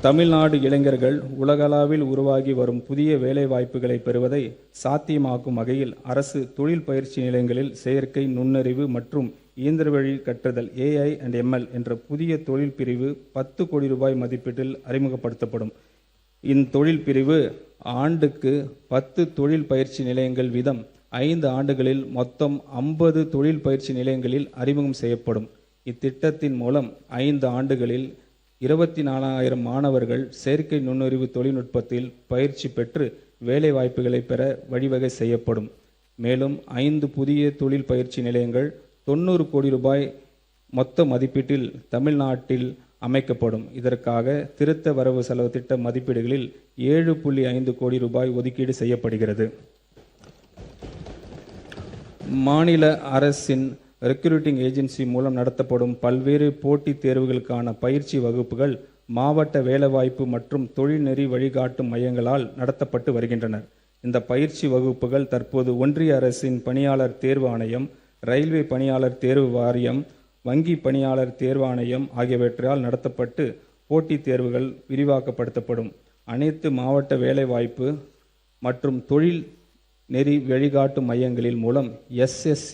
தமிழ்நாடு இளைஞர்கள் உலகளவில் உருவாகி வரும் புதிய வேலைவாய்ப்புகளை பெறுவதை சாத்தியமாக்கும் வகையில் அரசு தொழில் பயிற்சி நிலையங்களில் செயற்கை நுண்ணறிவு மற்றும் இயந்திரவழி கற்றல் AI&ML என்ற புதிய தொழில் பிரிவு 10 கோடி ரூபாய் மதிப்பீட்டில் அறிமுகப்படுத்தப்படும். இத்தொழில் பிரிவு ஆண்டுக்கு 10 தொழில் பயிற்சி நிலையங்கள் வீதம் 5 ஆண்டுகளில் மொத்தம் 50 தொழில் பயிற்சி நிலையங்களில் அறிமுகம் செய்யப்படும். இத்திட்டத்தின் மூலம் 5 ஆண்டுகளில் 24,000 மாணவர்கள் செயற்கை நுண்ணறிவு தொழில்நுட்பத்தில் பயிற்சி பெற்று வேலை வாய்ப்புகளை பெற வழிவகை செய்யப்படும். மேலும் 5 புதிய தொழில் பயிற்சி நிலையங்கள் 90 கோடி ரூபாய் மொத்த மதிப்பீட்டில் தமிழ்நாட்டில் அமைக்கப்படும். இதற்காக திருத்த வரவு செலவு திட்ட மதிப்பீடுகளில் 7.5 கோடி ரூபாய் ஒதுக்கீடு செய்யப்படுகிறது. மாநில அரசின் ரெக்ரூட்டிங் ஏஜென்சி மூலம் நடத்தப்படும் பல்வேறு போட்டித் தேர்வுகளுக்கான பயிற்சி வகுப்புகள் மாவட்ட வேலைவாய்ப்பு மற்றும் தொழில்நெறி வழிகாட்டும் மையங்களால் நடத்தப்பட்டு வருகின்றன. இந்த பயிற்சி வகுப்புகள் தற்போது ஒன்றிய அரசின் பணியாளர் தேர்வு ஆணையம், ரயில்வே பணியாளர் தேர்வு வாரியம், வங்கி பணியாளர் தேர்வு ஆணையம் ஆகியவற்றால் நடத்தப்பட்டு போட்டித் தேர்வுகள் விரிவாக்கப்படுத்தப்படும். அனைத்து மாவட்ட வேலைவாய்ப்பு மற்றும் தொழில் நெறி வழிகாட்டு மையங்களில் மூலம் SSC,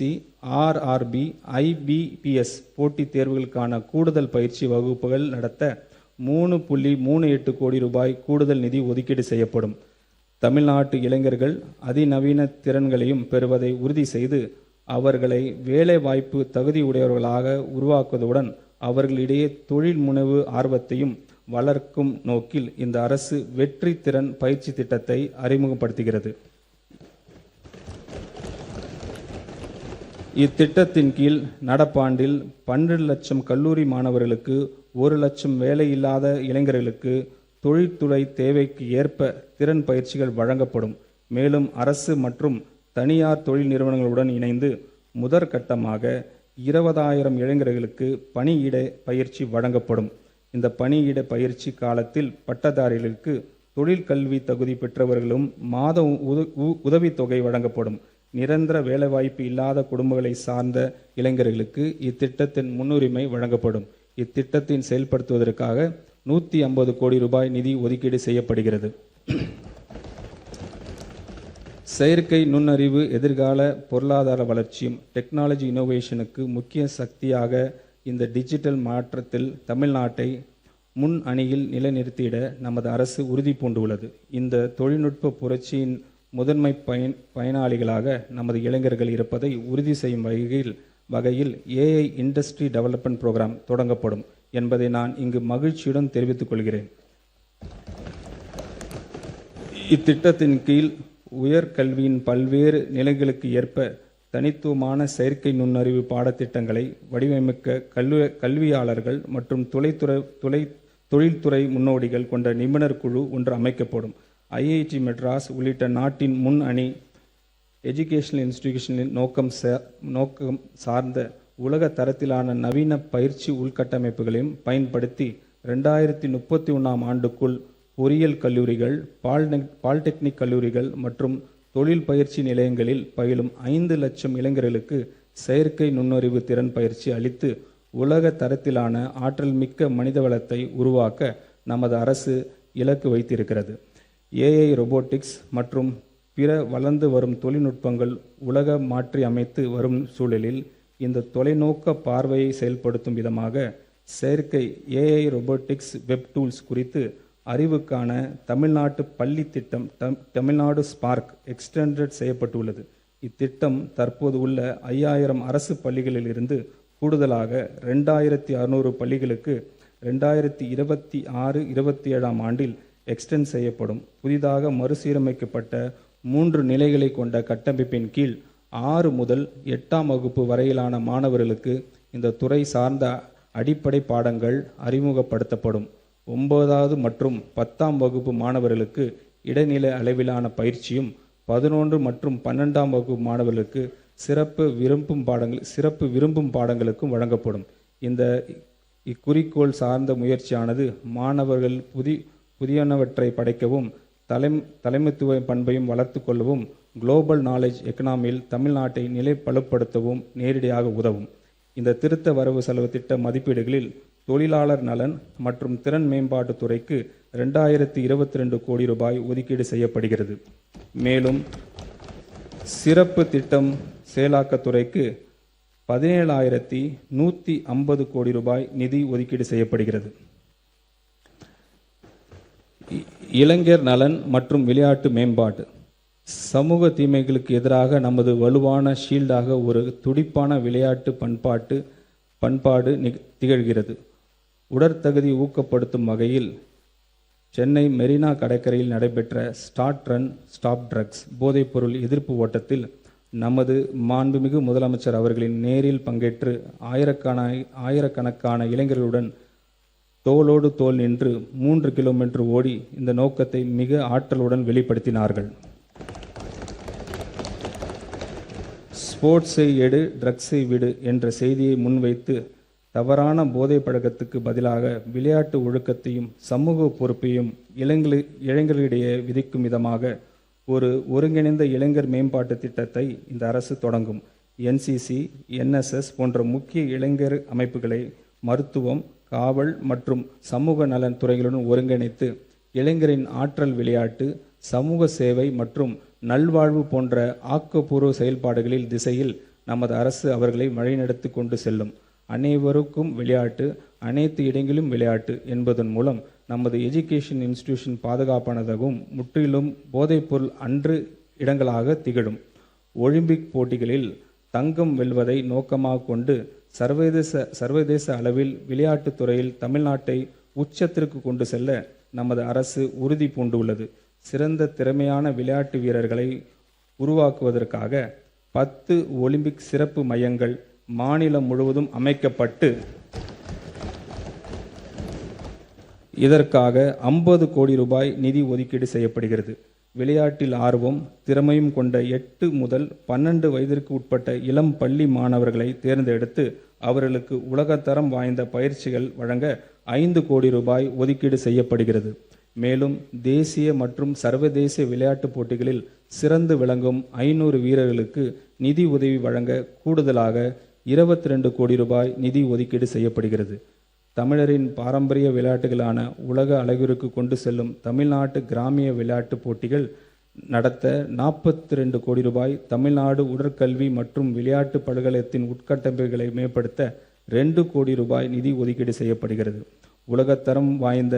RRB, IBPS போட்டித் தேர்வுகளுக்கான கூடுதல் பயிற்சி வகுப்புகள் நடத்த 3.38 கோடி ரூபாய் கூடுதல் நிதி ஒதுக்கீடு செய்யப்படும். தமிழ்நாட்டு இளைஞர்கள் அதிநவீன திறன்களையும் பெறுவதை உறுதி செய்து அவர்களை வேலைவாய்ப்பு தகுதியுடையவர்களாக உருவாக்குவதுடன் அவர்களிடையே தொழில் முனைவு ஆர்வத்தையும் வளர்க்கும் நோக்கில் இந்த அரசு வெற்றி திறன் பயிற்சி திட்டத்தை அறிமுகப்படுத்துகிறது. இத்திட்டத்தின் கீழ் நடப்பாண்டில் 12 லட்சம் கல்லூரி மாணவர்களுக்கு 1 லட்சம் வேலையில்லாத இளைஞர்களுக்கு தொழில்துறை தேவைக்கு ஏற்ப திறன் பயிற்சிகள் வழங்கப்படும். மேலும் அரசு மற்றும் தனியார் தொழில் நிறுவனங்களுடன் இணைந்து முதற்கட்டமாக 20,000 இளைஞர்களுக்கு பணியிட பயிற்சி வழங்கப்படும். இந்த பணியிட பயிற்சி காலத்தில் பட்டதாரிகளுக்கு தொழிற்கல்வி தகுதி பெற்றவர்களும் மாத உதவித்தொகை வழங்கப்படும். நிரந்தர வேலைவாய்ப்பு இல்லாத குடும்பங்களை சார்ந்த இளைஞர்களுக்கு இத்திட்டத்தின் முன்னுரிமை வழங்கப்படும். இத்திட்டத்தின் செயல்படுத்துவதற்காக 150 கோடி ரூபாய் நிதி ஒதுக்கீடு செய்யப்படுகிறது. செயற்கை நுண்ணறிவு எதிர்கால பொருளாதார வளர்ச்சியும் டெக்னாலஜி இனோவேஷனுக்கு முக்கிய சக்தியாக இந்த டிஜிட்டல் மாற்றத்தில் தமிழ்நாட்டை முன் அணியில் நிலைநிறுத்திட நமது அரசு உறுதி பூண்டுள்ளது. இந்த தொழில்நுட்ப புரட்சியின் முதன்மை பயனாளிகளாக நமது இளைஞர்கள் இருப்பதை உறுதி செய்யும் வகையில் AI இண்டஸ்ட்ரி டெவலப்மெண்ட் புரோகிராம் தொடங்கப்படும் என்பதை நான் இங்கு மகிழ்ச்சியுடன் தெரிவித்துக் கொள்கிறேன். இத்திட்டத்தின் கீழ் உயர்கல்வியின் பல்வேறு நிலைகளுக்கு ஏற்ப தனித்துவமான செயற்கை நுண்ணறிவு பாடத்திட்டங்களை வடிவமைக்க கல்வியாளர்கள் மற்றும் தொழில்துறை முன்னோடிகள் கொண்ட நிபுணர் குழு ஒன்று அமைக்கப்படும். IIT மெட்ராஸ் உள்ளிட்ட நாட்டின் முன் அணி எஜுகேஷனல் இன்ஸ்டிடியூஷனின் நோக்கம் சார்ந்த உலக தரத்திலான நவீன பயிற்சி உள்கட்டமைப்புகளையும் பயன்படுத்தி 2031ஆம் ஆண்டுக்குள் பொறியியல் கல்லூரிகள், பாலிடெக்னிக் கல்லூரிகள் மற்றும் தொழில் பயிற்சி நிலையங்களில் பயிலும் 5 லட்சம் இளைஞர்களுக்கு செயற்கை நுண்ணறிவு திறன் பயிற்சி அளித்து உலக தரத்திலான ஆற்றல் மிக்க மனிதவளத்தை உருவாக்க நமது அரசு இலக்கு வைத்திருக்கிறது. AI, ரொபோட்டிக்ஸ் மற்றும் பிற வளர்ந்து வரும் தொழில்நுட்பங்கள் உலக மாற்றி அமைத்து வரும் சூழலில் இந்த தொலைநோக்க பார்வையை செயல்படுத்தும் விதமாக செயற்கை AI, ரொபோட்டிக்ஸ், வெப் டூல்ஸ் குறித்து அறிவுக்கான தமிழ்நாட்டு பள்ளி திட்டம் தமிழ்நாடு ஸ்பார்க் எக்ஸ்டெண்டட் செய்யப்பட்டுள்ளது. இத்திட்டம் தற்போது உள்ள 5,000 அரசு பள்ளிகளில் இருந்து கூடுதலாக 2,600 பள்ளிகளுக்கு 2026-27ஆம் ஆண்டில் எக்ஸ்டெண்ட் செய்யப்படும். புதிதாக மறுசீரமைக்கப்பட்ட 3 நிலைகளை கொண்ட கட்டமைப்பின் கீழ் 6 முதல் 8ஆம் வகுப்பு வரையிலான மாணவர்களுக்கு இந்த துறை சார்ந்த அடிப்படை பாடங்கள் அறிமுகப்படுத்தப்படும். 9வது மற்றும் 10ஆம் வகுப்பு மாணவர்களுக்கு இடைநிலை அளவிலான பயிற்சியும் 11 மற்றும் 12ஆம் வகுப்பு மாணவர்களுக்கு சிறப்பு விரும்பும் பாடங்களுக்கும் வழங்கப்படும். இந்த இக்குறிக்கோள் சார்ந்த முயற்சியானது மாணவர்கள் புதியனவற்றை படைக்கவும் தலைமைத்துவ பண்பையும் வளர்த்து கொள்ளவும் குளோபல் நாலேஜ் எக்கனாமியில் தமிழ்நாட்டை நிலை பலப்படுத்தவும் நேரடியாக உதவும். இந்த திருத்த வரவு செலவு திட்ட மதிப்பீடுகளில் தொழிலாளர் நலன் மற்றும் திறன் மேம்பாட்டுத் துறைக்கு 2022 கோடி ரூபாய் ஒதுக்கீடு செய்யப்படுகிறது. மேலும் சிறப்பு திட்டம் செயலாக்கத்துறைக்கு 17,150 கோடி ரூபாய் நிதி ஒதுக்கீடு செய்யப்படுகிறது. இளைஞர் நலன் மற்றும் விளையாட்டு மேம்பாடு. சமூக தீமைகளுக்கு எதிராக நமது வலுவான ஷீல்டாக ஒரு துடிப்பான விளையாட்டு பண்பாடு திகழ்கிறது. உடற்தகுதி ஊக்கப்படுத்தும் வகையில் சென்னை மெரினா கடற்கரையில் நடைபெற்ற ஸ்டார்ட் ரன் ஸ்டாப் ட்ரக்ஸ் போதைப்பொருள் எதிர்ப்பு ஓட்டத்தில் நமது மாண்புமிகு முதலமைச்சர் அவர்களின் நேரில் பங்கேற்று ஆயிரக்கணக்கான இளைஞர்களுடன் தோளோடு தோள் நின்று 3 கிலோமீட்டர் ஓடி இந்த நோக்கத்தை மிக ஆற்றலுடன் வெளிப்படுத்தினார்கள். ஸ்போர்ட்ஸை எடு, ட்ரக்ஸை விடு என்ற செய்தியை முன்வைத்து தவறான போதை பழக்கத்துக்கு பதிலாக விளையாட்டு ஒழுக்கத்தையும் சமூக பொறுப்பையும் இளைஞர்களிடையே விதிக்கும் விதமாக ஒரு ஒருங்கிணைந்த இளைஞர் மேம்பாட்டு திட்டத்தை இந்த அரசு தொடங்கும். NCC, NSS போன்ற முக்கிய இளைஞர் அமைப்புகளை மருத்துவம், காவல் மற்றும் சமூக நலன் துறைகளுடன் ஒருங்கிணைத்து இளைஞரின் ஆற்றல் விளையாட்டு, சமூக சேவை மற்றும் நல்வாழ்வு போன்ற ஆக்கப்பூர்வ செயல்பாடுகளில் திசையில் நமது அரசு அவர்களை வழிநடத்தி கொண்டு செல்லும். அனைவருக்கும் விளையாட்டு, அனைத்து இடங்களிலும் விளையாட்டு என்பதன் மூலம் நமது எஜுகேஷன் இன்ஸ்டிடியூஷன் பாதுகாப்பானதாகவும் முற்றிலும் போதைப்பொருள் அன்று இடங்களாக திகழும். ஒலிம்பிக் போட்டிகளில் தங்கம் வெல்வதை நோக்கமாக கொண்டு சர்வதேச அளவில் விளையாட்டுத் துறையில் தமிழ்நாட்டை உச்சத்திற்கு கொண்டு செல்ல நமது அரசு உறுதி பூண்டுள்ளது. சிறந்த திறமையான விளையாட்டு வீரர்களை உருவாக்குவதற்காக 10 ஒலிம்பிக் சிறப்பு மையங்கள் மாநிலம் முழுவதும் அமைக்கப்பட்டு இதற்காக 50 கோடி ரூபாய் நிதி ஒதுக்கீடு செய்யப்படுகிறது. விளையாட்டில் ஆர்வம், திறமையும் கொண்ட 8 முதல் 12 வயதிற்கு உட்பட்ட இளம் பள்ளி மாணவர்களை தேர்ந்தெடுத்து அவர்களுக்கு உலகத்தரம் வாய்ந்த பயிற்சிகள் வழங்க 5 கோடி ரூபாய் ஒதுக்கீடு செய்யப்படுகிறது. மேலும் தேசிய மற்றும் சர்வதேச விளையாட்டுப் போட்டிகளில் சிறந்து விளங்கும் 500 வீரர்களுக்கு நிதி உதவி வழங்க கூடுதலாக 22 கோடி ரூபாய் நிதி ஒதுக்கீடு செய்யப்படுகிறது. தமிழரின் பாரம்பரிய விளையாட்டுகளான உலக அளவிற்கு கொண்டு செல்லும் தமிழ்நாட்டு கிராமிய விளையாட்டுப் போட்டிகள் நடத்த 42 கோடி ரூபாய், தமிழ்நாடு உடற்கல்வி மற்றும் விளையாட்டு பல்கலைக்கழகத்தின் உட்கட்டமைப்புகளை மேம்படுத்த 2 கோடி ரூபாய் நிதி ஒதுக்கீடு செய்யப்படுகிறது. உலகத்தரம் வாய்ந்த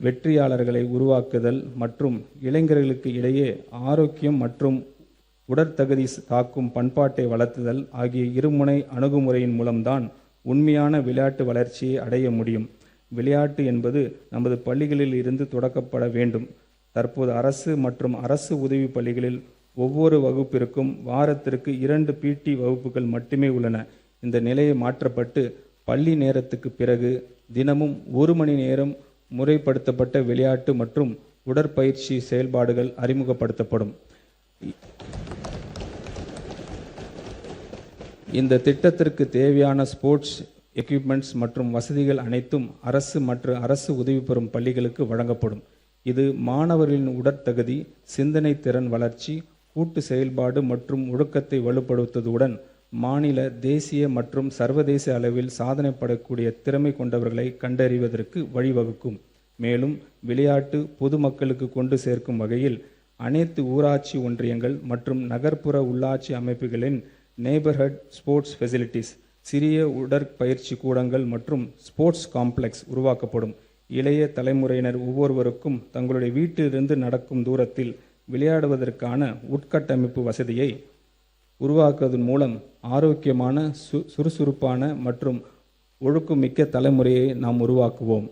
வெற்றியாளர்களை உருவாக்குதல் மற்றும் இளைஞர்களுக்கு இடையே ஆரோக்கியம் மற்றும் உடற்தகுதி காக்கும் பண்பாட்டை வளர்த்துதல் ஆகிய இருமுனை அணுகுமுறையின் மூலம்தான் உண்மையான விளையாட்டு வளர்ச்சியை அடைய முடியும். விளையாட்டு என்பது நமது பள்ளிகளில் இருந்து தொடக்கப்பட வேண்டும். தற்போது அரசு மற்றும் அரசு உதவி பள்ளிகளில் ஒவ்வொரு வகுப்பிற்கும் வாரத்திற்கு 2 PT வகுப்புகள் மட்டுமே உள்ளன. இந்த நிலையை மாற்றப்பட்டு பள்ளி நேரத்துக்கு பிறகு தினமும் 1 மணி நேரம் முறைப்படுத்தப்பட்ட விளையாட்டு மற்றும் உடற்பயிற்சி செயல்பாடுகள் அறிமுகப்படுத்தப்படும். இந்த திட்டத்திற்கு தேவையான ஸ்போர்ட்ஸ் எக்யூப்மெண்ட்ஸ் மற்றும் வசதிகள் அனைத்தும் அரசு மற்றும் அரசு உதவி பெறும் பள்ளிகளுக்கு வழங்கப்படும். இது மாணவர்களின் உடற்தகுதி, சிந்தனை திறன் வளர்ச்சி, கூட்டு செயல்பாடு மற்றும் ஒழுக்கத்தை வலுப்படுத்துவதுடன் மாநில, தேசிய மற்றும் சர்வதேச அளவில் சாதனை படக்கூடிய திறமை கொண்டவர்களை கண்டறிவதற்கு வழிவகுக்கும். மேலும் விளையாட்டு பொதுமக்களுக்கு கொண்டு சேர்க்கும் வகையில் அனைத்து ஊராட்சி ஒன்றியங்கள் மற்றும் நகர்ப்புற உள்ளாட்சி அமைப்புகளின் நெய்பர்ஹுட் ஸ்போர்ட்ஸ் ஃபெசிலிட்டிஸ், சிறிய உடற்பயிற்சி கூடங்கள் மற்றும் ஸ்போர்ட்ஸ் காம்ப்ளெக்ஸ் உருவாக்கப்படும். இளைய தலைமுறையினர் ஒவ்வொருவருக்கும் தங்களுடைய வீட்டிலிருந்து நடக்கும் தூரத்தில் விளையாடுவதற்கான உட்கட்டமைப்பு வசதியை உருவாக்குவதன் மூலம் ஆரோக்கியமான, சுறுசுறுப்பான மற்றும் ஒழுக்கமிக்க தலைமுறையை நாம் உருவாக்குவோம்.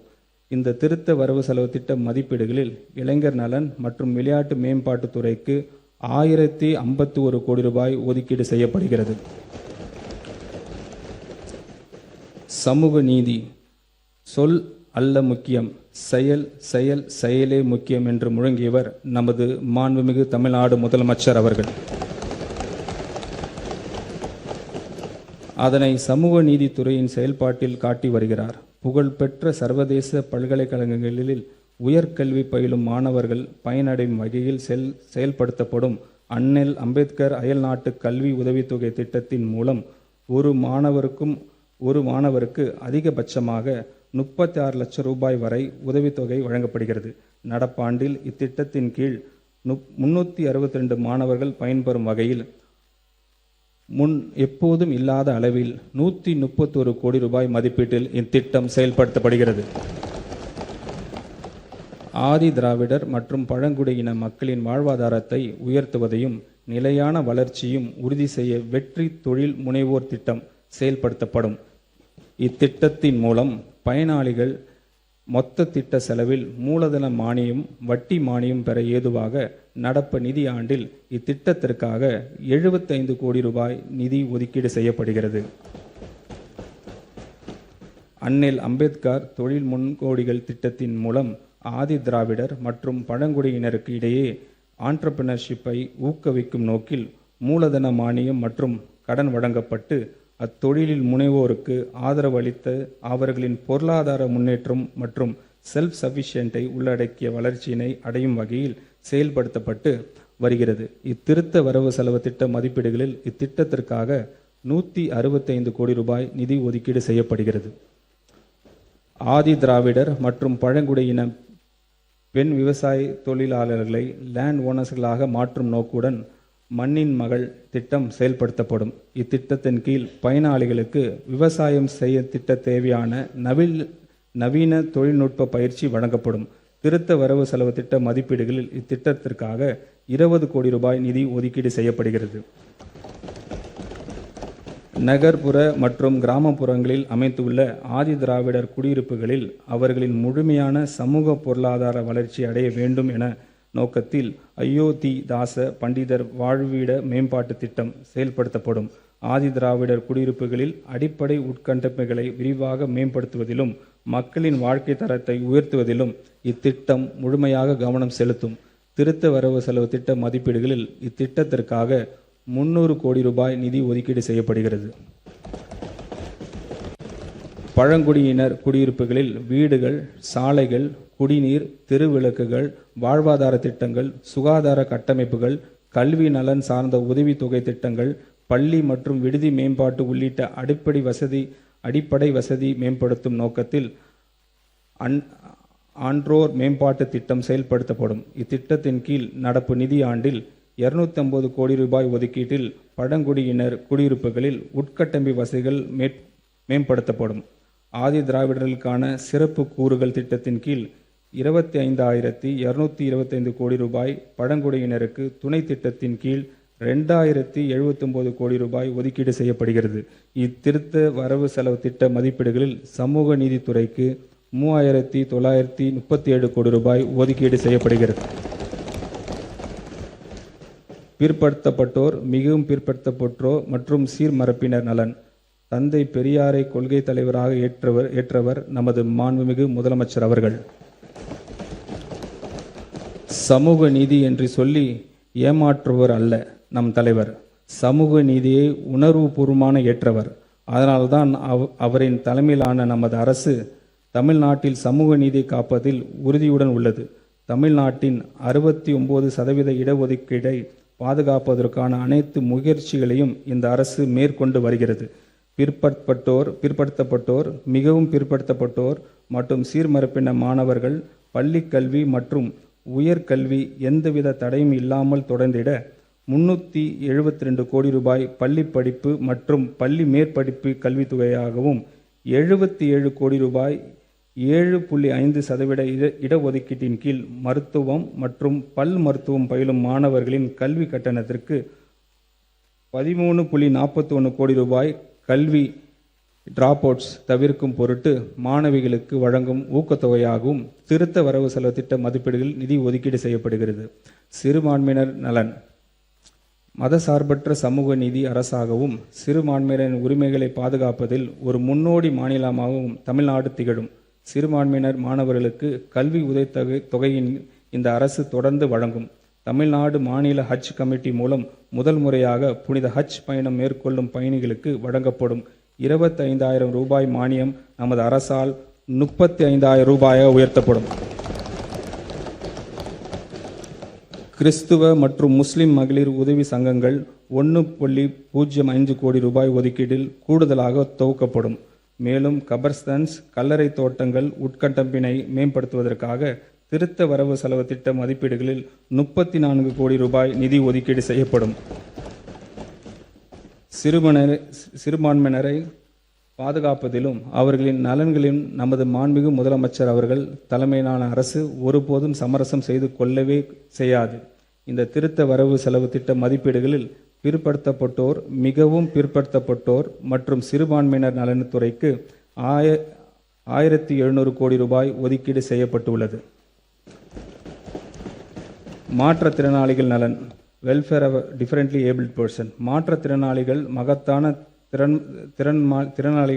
இந்த திருத்த வரவு செலவு திட்ட மதிப்பீடுகளில் இளைஞர் நலன் மற்றும் விளையாட்டு மேம்பாட்டுத் துறைக்கு 1051 கோடி ரூபாய் ஒதுக்கீடு செய்யப்படுகிறது. சமூக நீதி. சொல் அல்ல முக்கியம், செயல் செயல் செயலே முக்கியம் என்று முழங்கியவர் நமது மாண்புமிகு தமிழ்நாடு முதலமைச்சர் அவர்கள். அதனை சமூக நீதித்துறையின் செயல்பாட்டில் காட்டி வருகிறார். புகழ்பெற்ற சர்வதேச பல்கலைக்கழகங்களில் உயர்கல்வி பயிலும் மாணவர்கள் பயனடையும் வகையில் செயல்படுத்தப்படும் அண்ணல் அம்பேத்கர் அயல்நாட்டு கல்வி உதவித்தொகை திட்டத்தின் மூலம் ஒரு மாணவருக்கும் ஒரு மாணவருக்கு அதிகபட்சமாக 36 லட்சம் ரூபாய் வரை உதவித்தொகை வழங்கப்படுகிறது. நடப்பாண்டில் இத்திட்டத்தின் கீழ் 362 மாணவர்கள் பயன்பெறும் வகையில் முன் எப்போதும் இல்லாத அளவில் 131 கோடி ரூபாய் மதிப்பீட்டில் இத்திட்டம் செயல்படுத்தப்படுகிறது. ஆதி திராவிடர் மற்றும் பழங்குடியின மக்களின் வாழ்வாதாரத்தை உயர்த்துவதையும் நிலையான வளர்ச்சியும் உறுதி செய்ய வெற்றி தொழில் முனைவோர் திட்டம் செயல்படுத்தப்படும். இத்திட்டத்தின் மூலம் பயனாளிகள் மொத்த திட்ட செலவில் மூலதன மானியம், வட்டி மானியம் பெற ஏதுவாக நடப்பு நிதி ஆண்டில் இத்திட்டத்திற்காக 75 கோடி ரூபாய் நிதி ஒதுக்கீடு செய்யப்படுகிறது. அண்ணல் அம்பேத்கர் தொழில் முன்கோடிகள் திட்டத்தின் மூலம் ஆதி திராவிடர் மற்றும் பழங்குடியினருக்கு இடையே ஆண்டர்பிரினர்ஷிப்பை ஊக்குவிக்கும் நோக்கில் மூலதன மானியம் மற்றும் கடன் வழங்கப்பட்டு அத்தொழிலில் முனைவோருக்கு ஆதரவு அளித்து அவர்களின் பொருளாதார முன்னேற்றம் மற்றும் செல்ஃப் சஃபிஷியன்ட்டை உள்ளடக்கிய வளர்ச்சியினை அடையும் வகையில் செயல்படுத்தப்பட்டு வருகிறது. இத்திருத்த வரவு செலவு திட்ட மதிப்பீடுகளில் இத்திட்டத்திற்காக 165 கோடி ரூபாய் நிதி ஒதுக்கீடு செய்யப்படுகிறது. ஆதி திராவிடர் மற்றும் பழங்குடியின பெண் விவசாய தொழிலாளர்களை லேண்ட் ஓனர்ஸ்களாக மாற்றும் நோக்குடன் மண்ணின் மகள் திட்டம் செயல்படுத்தப்படும். இத்திட்டத்தின் கீழ் பயனாளிகளுக்கு விவசாயம் செய்ய திட்ட தேவையான நவீன தொழில்நுட்ப பயிற்சி வழங்கப்படும். திருத்த வரவு செலவு திட்ட மதிப்பீடுகளில் இத்திட்டத்திற்காக 20 கோடி ரூபாய் நிதி ஒதுக்கீடு செய்யப்படுகிறது. நகர்ப்புற மற்றும் கிராமப்புறங்களில் அமைந்துள்ள ஆதி திராவிடர் குடியிருப்புகளில் அவர்களின் முழுமையான சமூக பொருளாதார வளர்ச்சி அடைய வேண்டும் என நோக்கத்தில் அயோத்தி தாச பண்டிதர் வாழ்விட மேம்பாட்டு திட்டம் செயல்படுத்தப்படும். ஆதி திராவிடர் குடியிருப்புகளில் அடிப்படை உட்கட்டமைப்புகளை விரிவாக மேம்படுத்துவதிலும் மக்களின் வாழ்க்கை தரத்தை உயர்த்துவதிலும் இத்திட்டம் முழுமையாக கவனம் செலுத்தும். திருத்த வரவு செலவு திட்ட மதிப்பீடுகளில் இத்திட்டத்திற்காக 300 கோடி ரூபாய் நிதி ஒதுக்கீடு செய்யப்படுகிறது. பழங்குடியினர் குடியிருப்புகளில் வீடுகள், சாலைகள், குடிநீர், தெருவிளக்குகள், வாழ்வாதார திட்டங்கள், சுகாதார கட்டமைப்புகள், கல்வி நலன் சார்ந்த உதவித்தொகை திட்டங்கள், பள்ளி மற்றும் விடுதி மேம்பாட்டு உள்ளிட்ட அடிப்படை வசதி மேம்படுத்தும் நோக்கத்தில் ஆன்றோர் மேம்பாட்டு திட்டம் செயல்படுத்தப்படும். இத்திட்டத்தின் கீழ் நடப்பு நிதி ஆண்டில் 250 கோடி ரூபாய் ஒதுக்கீட்டில் பழங்குடியினர் குடியிருப்புகளில் உட்கட்டமைப்பு வசதிகள் மேம்படுத்தப்படும். ஆதி திராவிடர்களுக்கான சிறப்பு கூறுகள் திட்டத்தின் கீழ் 25,225 கோடி ரூபாய், பழங்குடியினருக்கு துணை திட்டத்தின் கீழ் 2079 கோடி ரூபாய் ஒதுக்கீடு செய்யப்படுகிறது. இத்திருத்த வரவு செலவு திட்ட மதிப்பீடுகளில் சமூக நீதித்துறைக்கு 3,937 கோடி ரூபாய் ஒதுக்கீடு செய்யப்படுகிறது. பிற்படுத்தப்பட்டோர், மிகவும் பிற்படுத்தப்பட்டோர் மற்றும் சீர்மரப்பினர் நலன். தந்தை பெரியாரை கொள்கை தலைவராக ஏற்றவர் நமது மாண்புமிகு முதலமைச்சர் அவர்கள். சமூக நீதி என்று சொல்லி ஏமாற்றுவர் அல்ல நம் தலைவர். சமூக நீதியை உணர்வுபூர்வமான ஏற்றவர். அதனால்தான் அவரின் தலைமையிலான நமது அரசு தமிழ்நாட்டில் சமூக நீதி காப்பதில் உறுதியுடன் உள்ளது. தமிழ்நாட்டின் 69% இடஒதுக்கீடை பாதுகாப்பதற்கான அனைத்து முயற்சிகளையும் இந்த அரசு மேற்கொண்டு வருகிறது. பிற்படுத்தப்பட்டோர், மிகவும் பிற்படுத்தப்பட்டோர் மற்றும் சீர்மரப்பின மாணவர்கள் பள்ளி கல்வி மற்றும் உயர்கல்வி எந்தவித தடையும் இல்லாமல் தொடர்ந்திட 372 கோடி ரூபாய் பள்ளி படிப்பு மற்றும் பள்ளி மேற்படிப்பு கல்வித்தொகையாகவும் 77 கோடி ரூபாய் 7.5% இடஒதுக்கீட்டின் கீழ் மருத்துவம் மற்றும் பல் மருத்துவம் பயிலும் மாணவர்களின் கல்வி கட்டணத்திற்கு 13.41 கோடி ரூபாய் கல்வி டிராப் அவுட்ஸ் தவிர்க்கும் பொருட்டு மாணவிகளுக்கு வழங்கும் ஊக்கத்தொகையாகவும் திருத்த வரவு செலவு திட்ட மதிப்பீடுகளில் நிதி ஒதுக்கீடு செய்யப்படுகிறது. சிறுபான்மையினர் நலன். மதசார்பற்ற சமூக நீதி அரசாகவும் சிறுபான்மையினரின் உரிமைகளை பாதுகாப்பதில் ஒரு முன்னோடி மாநிலமாகவும் தமிழ்நாடு திகழும். சிறுபான்மையினர் மாணவர்களுக்கு கல்வி உதவித்தொகையின் இந்த அரசு தொடர்ந்து வழங்கும். தமிழ்நாடு மாநில ஹஜ் கமிட்டி மூலம் முதல் முறையாக புனித ஹஜ் பயணம் மேற்கொள்ளும் பயணிகளுக்கு வழங்கப்படும் 25,000 ரூபாய் மானியம் நமது அரசால் 35,000 ரூபாயாக உயர்த்தப்படும். கிறிஸ்துவ மற்றும் முஸ்லிம் மகளிர் உதவி சங்கங்கள் 1.05 கோடி ரூபாய் ஒதுக்கீட்டில் கூடுதலாக துவக்கப்படும். மேலும் கபர்ஸ்தன்ஸ், கல்லறை தோட்டங்கள் உட்கட்டமைப்பினை மேம்படுத்துவதற்காக திருத்த வரவு செலவு திட்ட மதிப்பீடுகளில் 34 கோடி ரூபாய் நிதி ஒதுக்கீடு செய்யப்படும். சிறுபான்மையினரை பாதுகாப்பதிலும் அவர்களின் நலன்களிலும் நமது மாண்புமிகு முதலமைச்சர் அவர்கள் தலைமையிலான அரசு ஒருபோதும் சமரசம் செய்து கொள்ளவே செய்யாது. இந்த திருத்த வரவு செலவு திட்ட மதிப்பீடுகளில் பிற்படுத்தப்பட்டோர், மிகவும் பிற்படுத்தப்பட்டோர் மற்றும் சிறுபான்மையினர் நலனுத்துறைக்கு 1700 கோடி ரூபாய் ஒதுக்கீடு செய்யப்பட்டுள்ளது. மாற்றுத்திறனாளிகள் நலன், welfare of differently abled person. மாற்றுத்திறனாளிகள் மகத்தான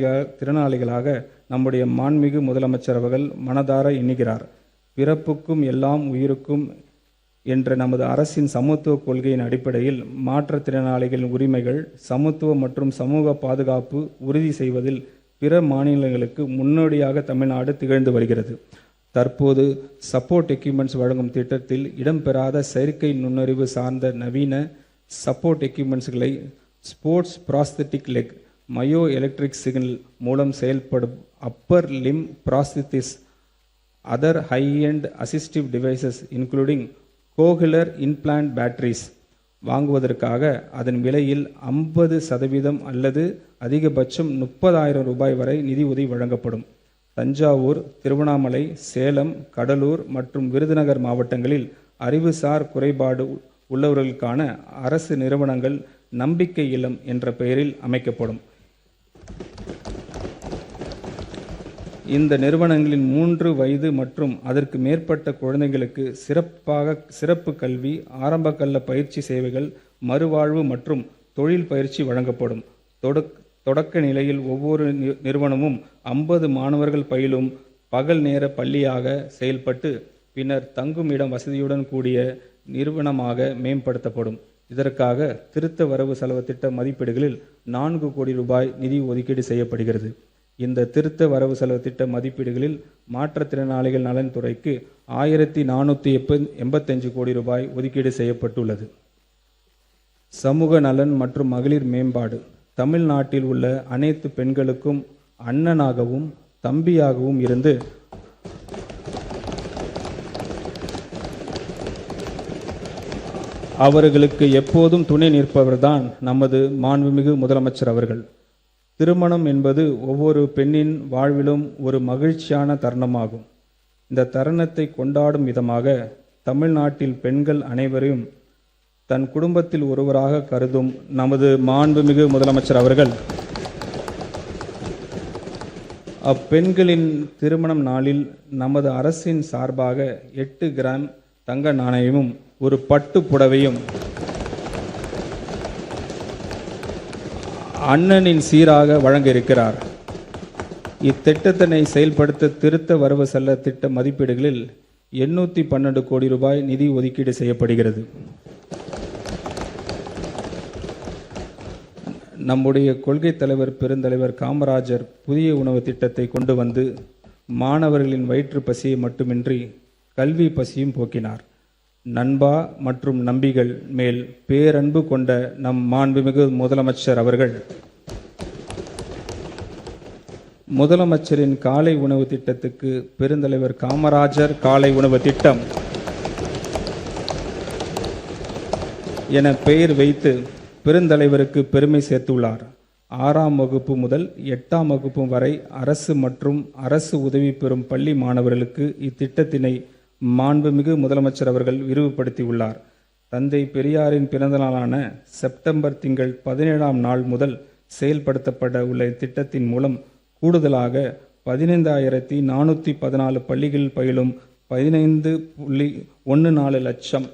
திறனாளிகளாக நம்முடைய மாண்புமிகு முதலமைச்சர் அவர்கள் மனதார எண்ணுகிறார். பிறப்புக்கும் எல்லாம் உயிருக்கும் என்ற நமது அரசின் சமத்துவ கொள்கையின் அடிப்படையில் மாற்றுத்திறனாளிகளின் உரிமைகள், சமத்துவம் மற்றும் சமூக பாதுகாப்பு உறுதி செய்வதில் பிற மாநிலங்களுக்கு முன்னோடியாக தமிழ்நாடு திகழ்ந்து வருகிறது. தற்போது சப்போர்ட் எக்யூப்மெண்ட்ஸ் வழங்கும் திட்டத்தில் இடம்பெறாத செயற்கை நுண்ணறிவு சார்ந்த நவீன சப்போர்ட் எக்யூப்மெண்ட்ஸ்களை sports prosthetic leg, myo electric signal மூலம் செயல்படும் upper limb prosthesis, other high end assistive devices including cochlear implant batteries வாங்குவதற்காக அதன் விலையில் 50% அல்லது அதிகபட்சம் 30,000 ரூபாய் வரை நிதி உதவி வழங்கப்படும். தஞ்சாவூர், திருவண்ணாமலை, சேலம், கடலூர் மற்றும் விருதுநகர் மாவட்டங்களில் அறிவுசார் குறைபாடு உள்ளவர்களுக்கான அரசு நிறுவனங்கள் நம்பிக்கை இல்லம் என்ற பெயரில் அமைக்கப்படும். இந்த நிறுவனங்களின் 3 வயது மற்றும் அதற்கு மேற்பட்ட குழந்தைகளுக்கு சிறப்பு கல்வி, ஆரம்ப கல்ல பயிற்சி சேவைகள், மறுவாழ்வு மற்றும் தொழில் பயிற்சி வழங்கப்படும். தொடக்க நிலையில் ஒவ்வொரு நிறுவனமும் 50 மாணவர்கள் பயிலும் பகல் நேர பள்ளியாக செயல்பட்டு பின்னர் தங்குமிடம் வசதியுடன் கூடிய நிறுவனமாக மேம்படுத்தப்படும். இதற்காக திருத்த வரவு செலவு திட்ட மதிப்பீடுகளில் 4 கோடி ரூபாய் நிதி ஒதுக்கீடு செய்யப்படுகிறது. இந்த திருத்த வரவு செலவு திட்ட மதிப்பீடுகளில் மாற்றுத்திறனாளிகள் நலன்துறைக்கு 1485 கோடி ரூபாய் ஒதுக்கீடு செய்யப்பட்டுள்ளது. சமூக நலன் மற்றும் மகளிர் மேம்பாடு. தமிழ்நாட்டில் உள்ள அனைத்து பெண்களுக்கும் அண்ணனாகவும் தம்பியாகவும் இருந்து அவர்களுக்கு எப்போதும் துணை நிற்பவர்தான் நமது மாண்புமிகு முதலமைச்சர் அவர்கள். திருமணம் என்பது ஒவ்வொரு பெண்ணின் வாழ்விலும் ஒரு மகிழ்ச்சியான தருணமாகும். இந்த தருணத்தை கொண்டாடும் விதமாக தமிழ்நாட்டில் பெண்கள் அனைவரையும் தன் குடும்பத்தில் ஒருவராக கருதும் நமது மாண்புமிகு முதலமைச்சர் அவர்கள் அப்பெண்களின் திருமணம் நாளில் நமது அரசின் சார்பாக 8 கிராம் தங்க நாணயமும் ஒரு பட்டு புடவையும் அண்ணனின் சீராக வழங்க இருக்கிறார். இத்திட்டத்தினை செயல்படுத்த திருத்த வரவு செல்ல திட்ட மதிப்பீடுகளில் 812 கோடி ரூபாய் நிதி ஒதுக்கீடு செய்யப்படுகிறது. நம்முடைய கொள்கை தலைவர் பெருந்தலைவர் காமராஜர் புதிய உணவு திட்டத்தை கொண்டு வந்து மாணவர்களின் வயிற்று பசியை மட்டுமின்றி கல்வி பசியும் போக்கினார். நண்பா மற்றும் நம்பிகள் மேல் பேரன்பு கொண்ட நம் மாண்புமிகு முதலமைச்சர் அவர்கள் முதலமைச்சரின் காலை உணவு திட்டத்துக்கு பெருந்தலைவர் காமராஜர் காலை உணவு திட்டம் என பெயர் வைத்து பெருந்தலைவருக்கு பெருமை சேர்த்துள்ளார். 6ஆம் வகுப்பு முதல் 8ஆம் வகுப்பு வரை அரசு மற்றும் அரசு உதவி பெறும் பள்ளி மாணவர்களுக்கு இத்திட்டத்தினை மாண்புமிகு முதலமைச்சர் அவர்கள் விரிவுபடுத்தியுள்ளார். தந்தை பெரியாரின் பிறந்த நாளான செப்டம்பர் திங்கள் 17ஆம் நாள் முதல் செயல்படுத்தப்பட உள்ள இத்திட்டத்தின் மூலம் கூடுதலாக 15,414 பள்ளிகளில் பயிலும் 15.14 லட்சம்